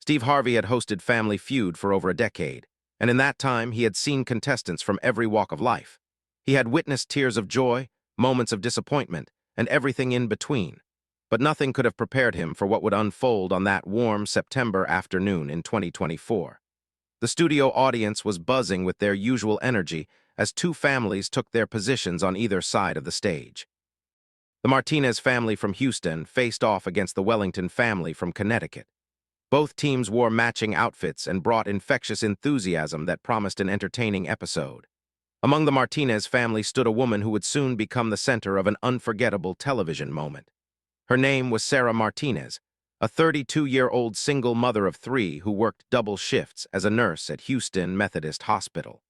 Steve Harvey had hosted Family Feud for over a decade, and in that time he had seen contestants from every walk of life. He had witnessed tears of joy, moments of disappointment, and everything in between. But nothing could have prepared him for what would unfold on that warm September afternoon in 2024. The studio audience was buzzing with their usual energy as two families took their positions on either side of the stage. The Martinez family from Houston faced off against the Wellington family from Connecticut. Both teams wore matching outfits and brought infectious enthusiasm that promised an entertaining episode. Among the Martinez family stood a woman who would soon become the center of an unforgettable television moment. Her name was Sarah Martinez, a 32-year-old single mother of three who worked double shifts as a nurse at Houston Methodist Hospital.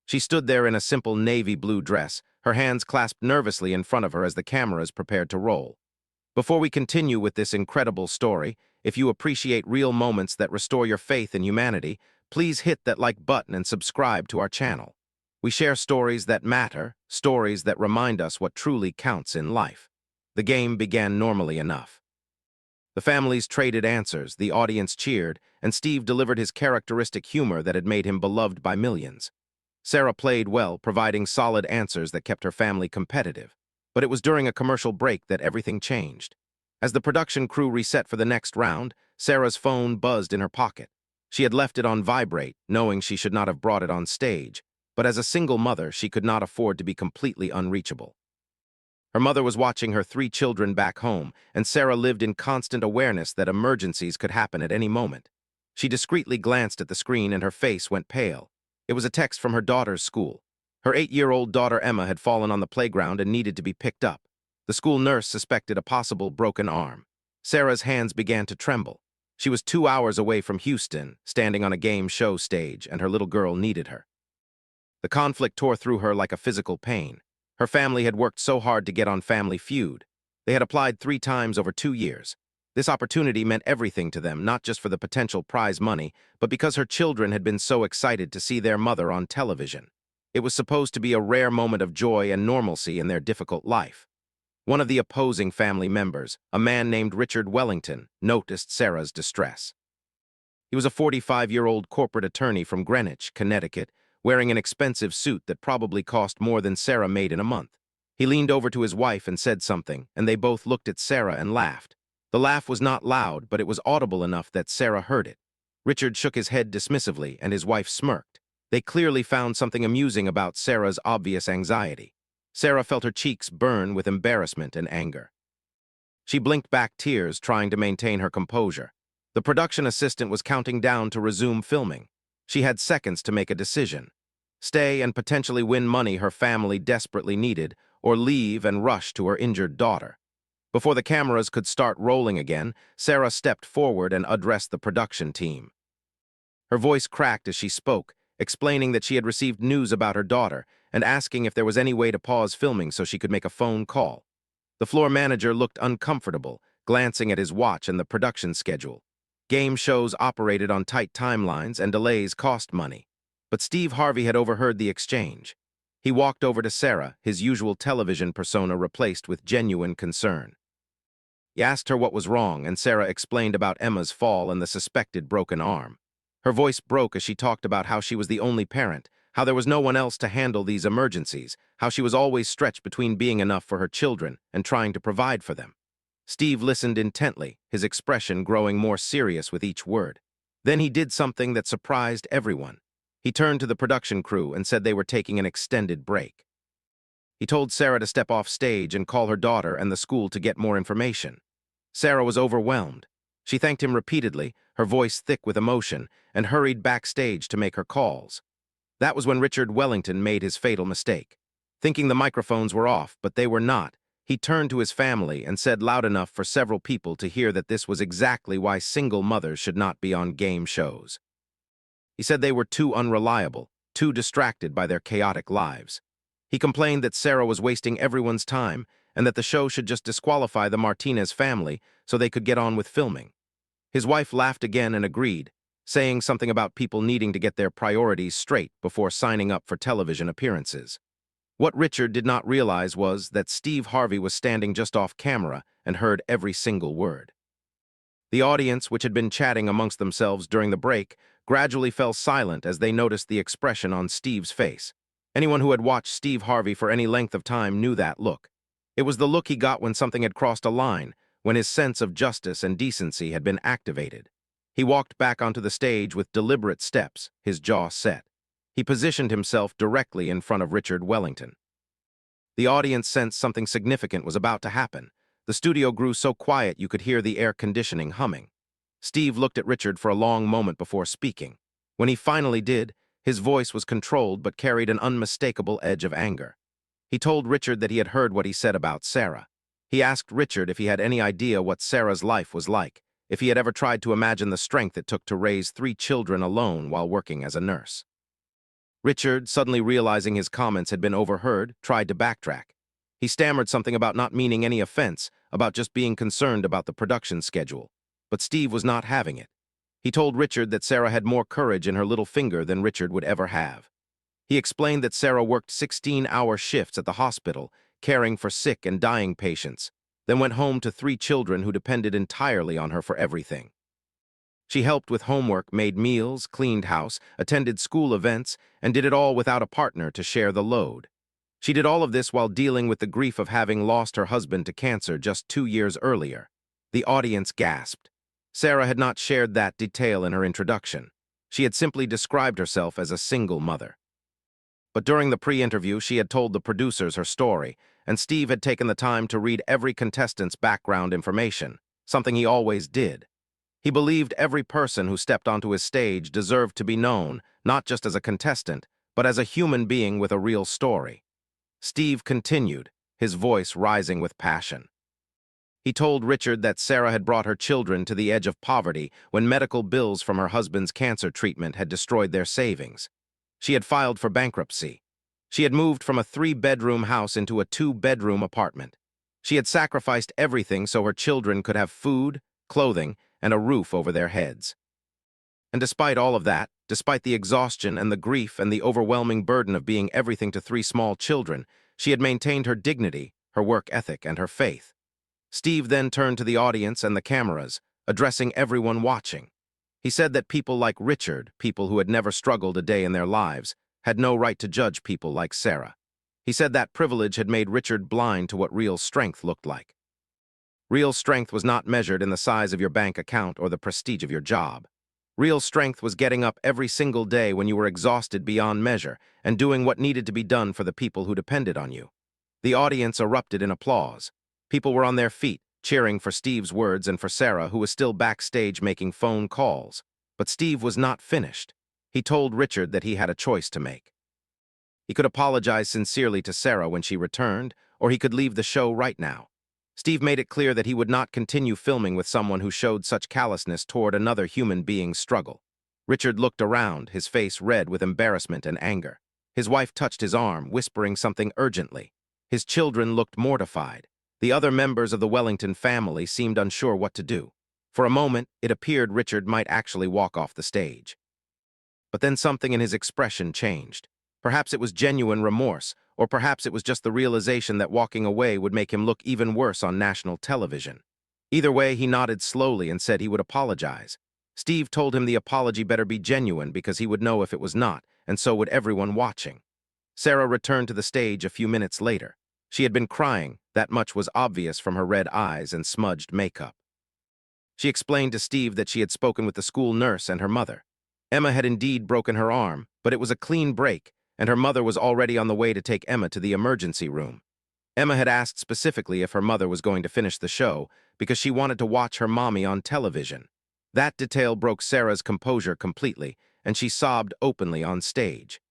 She stood there in a simple navy blue dress, her hands clasped nervously in front of her as the cameras prepared to roll. Before we continue with this incredible story, if you appreciate real moments that restore your faith in humanity, please hit that like button and subscribe to our channel. We share stories that matter, stories that remind us what truly counts in life. The game began normally enough. The families traded answers, the audience cheered, and Steve delivered his characteristic humor that had made him beloved by millions. Sarah played well, providing solid answers that kept her family competitive. But it was during a commercial break that everything changed. As the production crew reset for the next round, Sarah's phone buzzed in her pocket. She had left it on vibrate, knowing she should not have brought it on stage, but as a single mother, she could not afford to be completely unreachable. Her mother was watching her three children back home, and Sarah lived in constant awareness that emergencies could happen at any moment. She discreetly glanced at the screen and her face went pale. It was a text from her daughter's school. Her 8-year-old daughter Emma had fallen on the playground and needed to be picked up. The school nurse suspected a possible broken arm. Sarah's hands began to tremble. She was 2 hours away from Houston, standing on a game show stage, and her little girl needed her. The conflict tore through her like a physical pain. Her family had worked so hard to get on Family Feud. They had applied 3 times over 2 years. This opportunity meant everything to them, not just for the potential prize money, but because her children had been so excited to see their mother on television. It was supposed to be a rare moment of joy and normalcy in their difficult life. One of the opposing family members, a man named Richard Wellington, noticed Sarah's distress. He was a 45-year-old corporate attorney from Greenwich, Connecticut, wearing an expensive suit that probably cost more than Sarah made in a month. He leaned over to his wife and said something, and they both looked at Sarah and laughed. The laugh was not loud, but it was audible enough that Sarah heard it. Richard shook his head dismissively, and his wife smirked. They clearly found something amusing about Sarah's obvious anxiety. Sarah felt her cheeks burn with embarrassment and anger. She blinked back tears, trying to maintain her composure. The production assistant was counting down to resume filming. She had seconds to make a decision. Stay and potentially win money her family desperately needed, or leave and rush to her injured daughter. Before the cameras could start rolling again, Sarah stepped forward and addressed the production team. Her voice cracked as she spoke, explaining that she had received news about her daughter and asking if there was any way to pause filming so she could make a phone call. The floor manager looked uncomfortable, glancing at his watch and the production schedule. Game shows operated on tight timelines and delays cost money. But Steve Harvey had overheard the exchange. He walked over to Sarah, his usual television persona replaced with genuine concern. He asked her what was wrong, and Sarah explained about Emma's fall and the suspected broken arm. Her voice broke as she talked about how she was the only parent, how there was no one else to handle these emergencies, how she was always stretched between being enough for her children and trying to provide for them. Steve listened intently, his expression growing more serious with each word. Then he did something that surprised everyone. He turned to the production crew and said they were taking an extended break. He told Sarah to step off stage and call her daughter and the school to get more information. Sarah was overwhelmed. She thanked him repeatedly, her voice thick with emotion, and hurried backstage to make her calls. That was when Richard Wellington made his fatal mistake. Thinking the microphones were off, but they were not, he turned to his family and said loud enough for several people to hear that this was exactly why single mothers should not be on game shows. He said they were too unreliable, too distracted by their chaotic lives. He complained that Sarah was wasting everyone's time and that the show should just disqualify the Martinez family so they could get on with filming. His wife laughed again and agreed, saying something about people needing to get their priorities straight before signing up for television appearances. What Richard did not realize was that Steve Harvey was standing just off camera and heard every single word. The audience, which had been chatting amongst themselves during the break, gradually fell silent as they noticed the expression on Steve's face. Anyone who had watched Steve Harvey for any length of time knew that look. It was the look he got when something had crossed a line, when his sense of justice and decency had been activated. He walked back onto the stage with deliberate steps, his jaw set. He positioned himself directly in front of Richard Wellington. The audience sensed something significant was about to happen. The studio grew so quiet you could hear the air conditioning humming. Steve looked at Richard for a long moment before speaking. When he finally did, his voice was controlled but carried an unmistakable edge of anger. He told Richard that he had heard what he said about Sarah. He asked Richard if he had any idea what Sarah's life was like, if he had ever tried to imagine the strength it took to raise 3 children alone while working as a nurse. Richard, suddenly realizing his comments had been overheard, tried to backtrack. He stammered something about not meaning any offense, about just being concerned about the production schedule. But Steve was not having it. He told Richard that Sarah had more courage in her little finger than Richard would ever have. He explained that Sarah worked 16-hour shifts at the hospital, caring for sick and dying patients, then went home to 3 children who depended entirely on her for everything. She helped with homework, made meals, cleaned house, attended school events, and did it all without a partner to share the load. She did all of this while dealing with the grief of having lost her husband to cancer just 2 years earlier. The audience gasped. Sarah had not shared that detail in her introduction. She had simply described herself as a single mother. But during the pre-interview, she had told the producers her story, and Steve had taken the time to read every contestant's background information, something he always did. He believed every person who stepped onto his stage deserved to be known, not just as a contestant, but as a human being with a real story. Steve continued, his voice rising with passion. He told Richard that Sarah had brought her children to the edge of poverty when medical bills from her husband's cancer treatment had destroyed their savings. She had filed for bankruptcy. She had moved from a 3-bedroom house into a 2-bedroom apartment. She had sacrificed everything so her children could have food, clothing, and a roof over their heads. And despite all of that, despite the exhaustion and the grief and the overwhelming burden of being everything to 3 small children, she had maintained her dignity, her work ethic, and her faith. Steve then turned to the audience and the cameras, addressing everyone watching. He said that people like Richard, people who had never struggled a day in their lives, had no right to judge people like Sarah. He said that privilege had made Richard blind to what real strength looked like. Real strength was not measured in the size of your bank account or the prestige of your job. Real strength was getting up every single day when you were exhausted beyond measure and doing what needed to be done for the people who depended on you. The audience erupted in applause. People were on their feet, cheering for Steve's words and for Sarah, who was still backstage making phone calls. But Steve was not finished. He told Richard that he had a choice to make. He could apologize sincerely to Sarah when she returned, or he could leave the show right now. Steve made it clear that he would not continue filming with someone who showed such callousness toward another human being's struggle. Richard looked around, his face red with embarrassment and anger. His wife touched his arm, whispering something urgently. His children looked mortified. The other members of the Wellington family seemed unsure what to do. For a moment, it appeared Richard might actually walk off the stage. But then something in his expression changed. Perhaps it was genuine remorse, or perhaps it was just the realization that walking away would make him look even worse on national television. Either way, he nodded slowly and said he would apologize. Steve told him the apology better be genuine because he would know if it was not, and so would everyone watching. Sarah returned to the stage a few minutes later. She had been crying, that much was obvious from her red eyes and smudged makeup. She explained to Steve that she had spoken with the school nurse and her mother. Emma had indeed broken her arm, but it was a clean break, and her mother was already on the way to take Emma to the emergency room. Emma had asked specifically if her mother was going to finish the show because she wanted to watch her mommy on television. That detail broke Sarah's composure completely, and she sobbed openly on stage.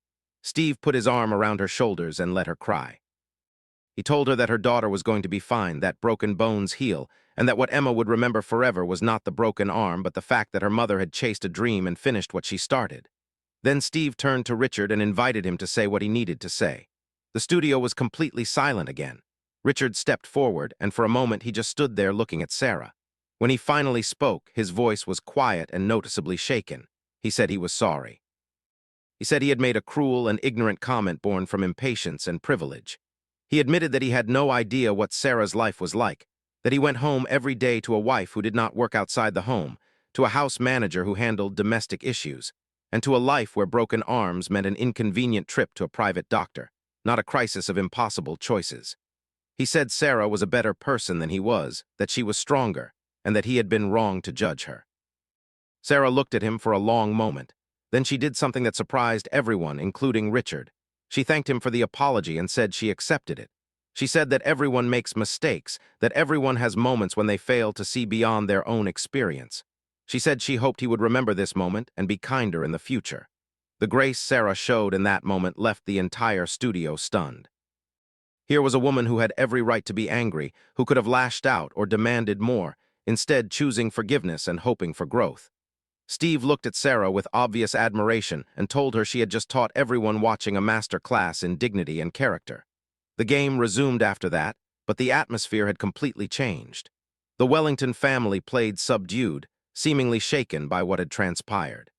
Steve put his arm around her shoulders and let her cry. He told her that her daughter was going to be fine, that broken bones heal, and that what Emma would remember forever was not the broken arm but the fact that her mother had chased a dream and finished what she started. Then Steve turned to Richard and invited him to say what he needed to say. The studio was completely silent again. Richard stepped forward, and for a moment he just stood there looking at Sarah. When he finally spoke, his voice was quiet and noticeably shaken. He said he was sorry. He said he had made a cruel and ignorant comment born from impatience and privilege. He admitted that he had no idea what Sarah's life was like, that he went home every day to a wife who did not work outside the home, to a house manager who handled domestic issues, and to a life where broken arms meant an inconvenient trip to a private doctor, not a crisis of impossible choices. He said Sarah was a better person than he was, that she was stronger, and that he had been wrong to judge her. Sarah looked at him for a long moment. Then she did something that surprised everyone, including Richard. She thanked him for the apology and said she accepted it. She said that everyone makes mistakes, that everyone has moments when they fail to see beyond their own experience. She said she hoped he would remember this moment and be kinder in the future. The grace Sarah showed in that moment left the entire studio stunned. Here was a woman who had every right to be angry, who could have lashed out or demanded more, instead choosing forgiveness and hoping for growth. Steve looked at Sarah with obvious admiration and told her she had just taught everyone watching a master class in dignity and character. The game resumed after that, but the atmosphere had completely changed. The Wellington family played subdued, seemingly shaken by what had transpired.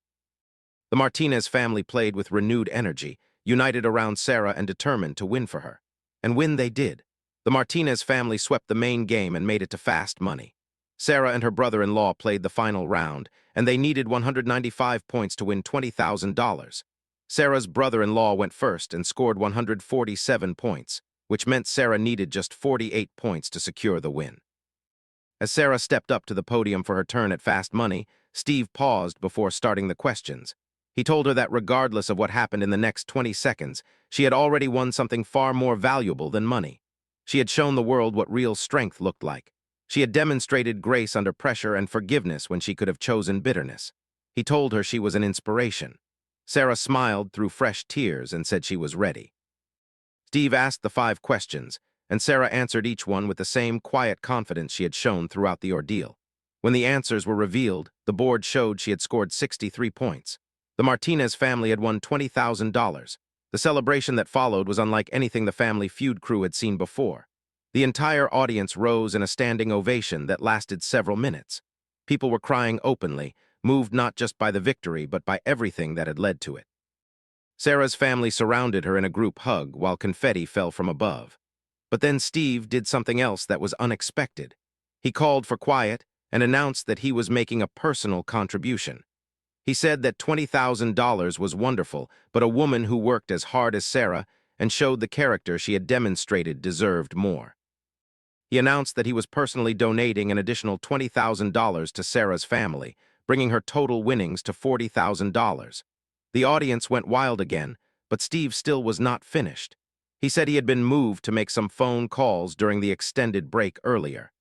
The Martinez family played with renewed energy, united around Sarah and determined to win for her. And win they did. The Martinez family swept the main game and made it to fast money. Sarah and her brother-in-law played the final round, and they needed 195 points to win $20,000. Sarah's brother-in-law went first and scored 147 points, which meant Sarah needed just 48 points to secure the win. As Sarah stepped up to the podium for her turn at Fast Money, Steve paused before starting the questions. He told her that regardless of what happened in the next 20 seconds, she had already won something far more valuable than money. She had shown the world what real strength looked like. She had demonstrated grace under pressure and forgiveness when she could have chosen bitterness. He told her she was an inspiration. Sarah smiled through fresh tears and said she was ready. Steve asked the 5 questions, and Sarah answered each one with the same quiet confidence she had shown throughout the ordeal. When the answers were revealed, the board showed she had scored 63 points. The Martinez family had won $20,000. The celebration that followed was unlike anything the Family Feud crew had seen before. The entire audience rose in a standing ovation that lasted several minutes. People were crying openly, moved not just by the victory but by everything that had led to it. Sarah's family surrounded her in a group hug while confetti fell from above. But then Steve did something else that was unexpected. He called for quiet and announced that he was making a personal contribution. He said that $20,000 was wonderful, but a woman who worked as hard as Sarah and showed the character she had demonstrated deserved more. He announced that he was personally donating an additional $20,000 to Sarah's family, bringing her total winnings to $40,000. The audience went wild again, but Steve still was not finished. He said he had been moved to make some phone calls during the extended break earlier.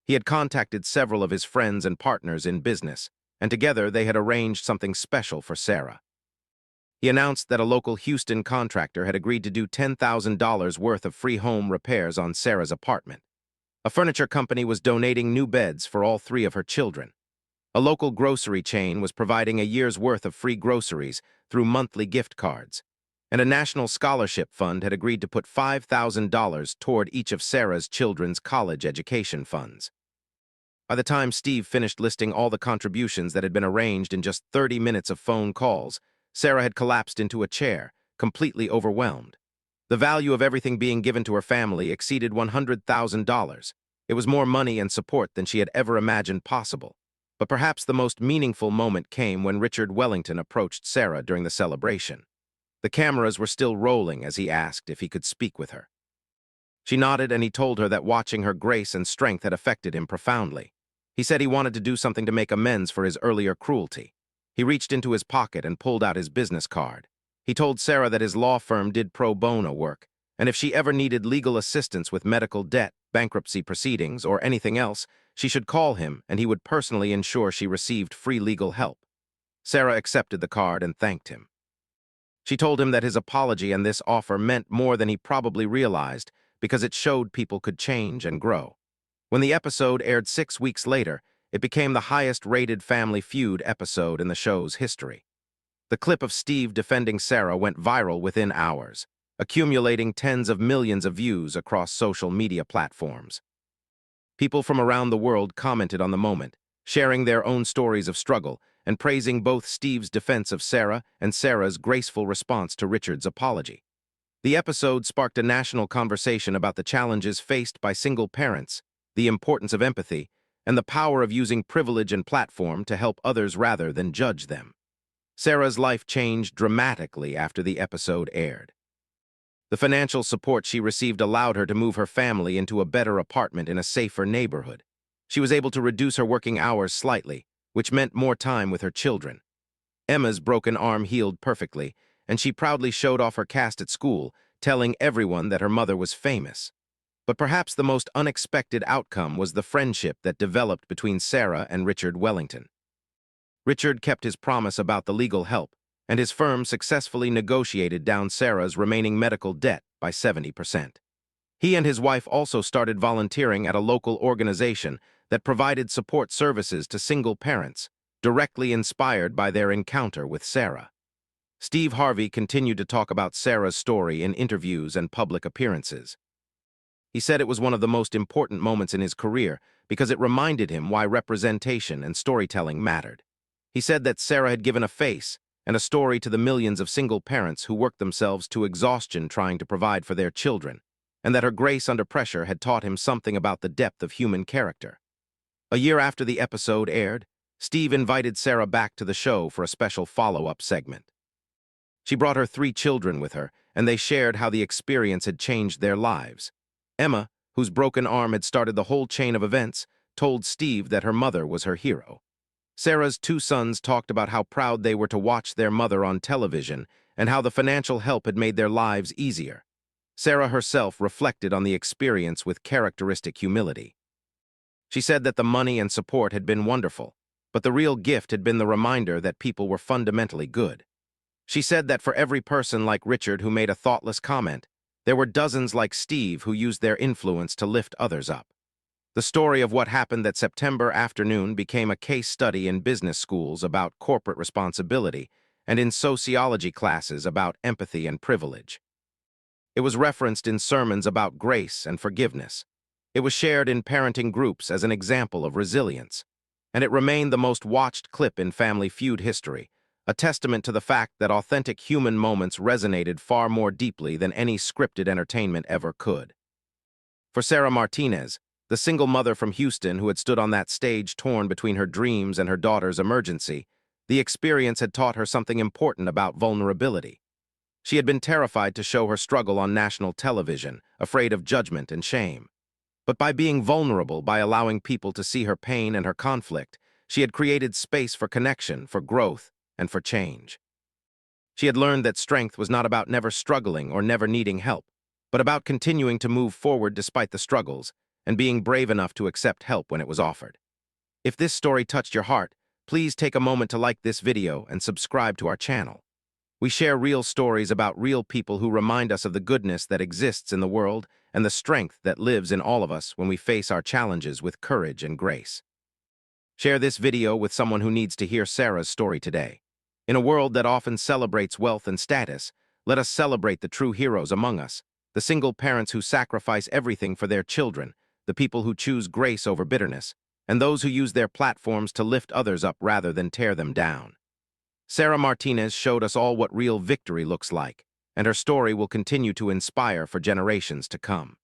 He had contacted several of his friends and partners in business, and together they had arranged something special for Sarah. He announced that a local Houston contractor had agreed to do $10,000 worth of free home repairs on Sarah's apartment. A furniture company was donating new beds for all 3 of her children. A local grocery chain was providing a year's worth of free groceries through monthly gift cards. And a national scholarship fund had agreed to put $5,000 toward each of Sarah's children's college education funds. By the time Steve finished listing all the contributions that had been arranged in just 30 minutes of phone calls, Sarah had collapsed into a chair, completely overwhelmed. The value of everything being given to her family exceeded $100,000. It was more money and support than she had ever imagined possible. But perhaps the most meaningful moment came when Richard Wellington approached Sarah during the celebration. The cameras were still rolling as he asked if he could speak with her. She nodded and he told her that watching her grace and strength had affected him profoundly. He said he wanted to do something to make amends for his earlier cruelty. He reached into his pocket and pulled out his business card. He told Sarah that his law firm did pro bono work, and if she ever needed legal assistance with medical debt, bankruptcy proceedings, or anything else, she should call him and he would personally ensure she received free legal help. Sarah accepted the card and thanked him. She told him that his apology and this offer meant more than he probably realized because it showed people could change and grow. When the episode aired 6 weeks later, it became the highest-rated Family Feud episode in the show's history. The clip of Steve defending Sarah went viral within hours, accumulating tens of millions of views across social media platforms. People from around the world commented on the moment, sharing their own stories of struggle and praising both Steve's defense of Sarah and Sarah's graceful response to Richard's apology. The episode sparked a national conversation about the challenges faced by single parents, the importance of empathy, and the power of using privilege and platform to help others rather than judge them. Sarah's life changed dramatically after the episode aired. The financial support she received allowed her to move her family into a better apartment in a safer neighborhood. She was able to reduce her working hours slightly, which meant more time with her children. Emma's broken arm healed perfectly, and she proudly showed off her cast at school, telling everyone that her mother was famous. But perhaps the most unexpected outcome was the friendship that developed between Sarah and Richard Wellington. Richard kept his promise about the legal help, and his firm successfully negotiated down Sarah's remaining medical debt by 70%. He and his wife also started volunteering at a local organization that provided support services to single parents, directly inspired by their encounter with Sarah. Steve Harvey continued to talk about Sarah's story in interviews and public appearances. He said it was one of the most important moments in his career because it reminded him why representation and storytelling mattered. He said that Sarah had given a face and a story to the millions of single parents who worked themselves to exhaustion trying to provide for their children, and that her grace under pressure had taught him something about the depth of human character. A year after the episode aired, Steve invited Sarah back to the show for a special follow-up segment. She brought her 3 children with her, and they shared how the experience had changed their lives. Emma, whose broken arm had started the whole chain of events, told Steve that her mother was her hero. Sarah's 2 sons talked about how proud they were to watch their mother on television and how the financial help had made their lives easier. Sarah herself reflected on the experience with characteristic humility. She said that the money and support had been wonderful, but the real gift had been the reminder that people were fundamentally good. She said that for every person like Richard who made a thoughtless comment, there were dozens like Steve who used their influence to lift others up. The story of what happened that September afternoon became a case study in business schools about corporate responsibility and in sociology classes about empathy and privilege. It was referenced in sermons about grace and forgiveness. It was shared in parenting groups as an example of resilience. And it remained the most watched clip in Family Feud history, a testament to the fact that authentic human moments resonated far more deeply than any scripted entertainment ever could. For Sarah Martinez, the single mother from Houston who had stood on that stage torn between her dreams and her daughter's emergency, the experience had taught her something important about vulnerability. She had been terrified to show her struggle on national television, afraid of judgment and shame. But by being vulnerable, by allowing people to see her pain and her conflict, she had created space for connection, for growth, and for change. She had learned that strength was not about never struggling or never needing help, but about continuing to move forward despite the struggles, and being brave enough to accept help when it was offered. If this story touched your heart, please take a moment to like this video and subscribe to our channel. We share real stories about real people who remind us of the goodness that exists in the world and the strength that lives in all of us when we face our challenges with courage and grace. Share this video with someone who needs to hear Sarah's story today. In a world that often celebrates wealth and status, let us celebrate the true heroes among us, the single parents who sacrifice everything for their children, the people who choose grace over bitterness, and those who use their platforms to lift others up rather than tear them down. Sarah Martinez showed us all what real victory looks like, and her story will continue to inspire for generations to come.